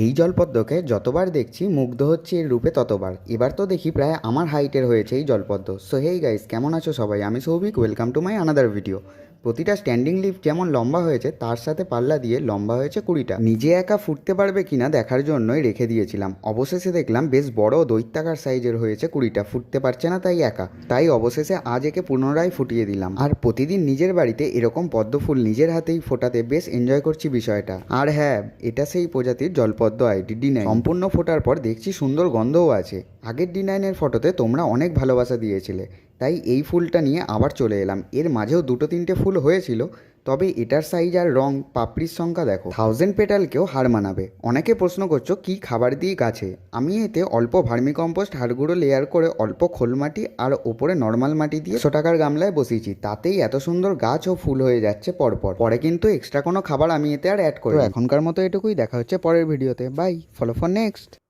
এই জলপদ্মকে যতবার দেখছি মুগ্ধ হচ্ছে এর রূপে ততবার। এবার তো দেখি প্রায় আমার হাইটের হয়েছে এই জলপদ্ম। সো হেই গাইস, কেমন আছো সবাই? আমি Souvik, welcome to my another video. প্রতিটা স্ট্যান্ডিং লিফ যেমন লম্বা হয়েছে, তার সাথে পাল্লা দিয়ে লম্বা হয়েছে 20টা। নিজে একা ফুটতে পারবে কিনা দেখার জন্যই রেখে দিয়েছিলাম। অবশেষে দেখলাম বেশ বড় দৈত্যাকার সাইজের হয়েছে 20টা। ফুটতে পারছে না তাই একা, তাই অবশেষে আজ একে পুনরায় ফুটিয়ে দিলাম। আর প্রতিদিন নিজের বাড়িতে এরকম পদ্ম ফুল নিজের হাতেই ফোটাতে বেশ এনজয় করছি বিষয়টা। আর হ্যাঁ, এটা সেই প্রজাতির জলপদ্ম আইডি D9। সম্পূর্ণ ফোটার পর দেখছি সুন্দর গন্ধও আছে। আগের D9-এর ফটোতে তোমরা অনেক ভালোবাসা দিয়েছিলে, তাই এই ফুলটা নিয়ে আবার চলে এলাম। এর মাঝেও দুটো তিনটে ফুল হয়েছিল, তবে এটার সাইজ আর রং, পাপড়ির সংখ্যা দেখো, 1000 পেটালকেও হার মানাবে। অনেকে প্রশ্ন করছো কি খাবার দিই গাছে। আমি এতে অল্প ভার্মিকম্পোস্ট, হাড়গুঁড়ো লেয়ার করে অল্প খোল মাটি আর ওপরে নর্মাল মাটি দিয়ে 100 টাকার গামলায় বসিয়েছি। তাতেই এত সুন্দর গাছ ও ফুল হয়ে যাচ্ছে পরপর। পরে কিন্তু এক্সট্রা কোনো খাবার আমি এতে আর অ্যাড করি। এখনকার মতো এটুকুই, দেখা হচ্ছে পরের ভিডিওতে। Bye, follow for next.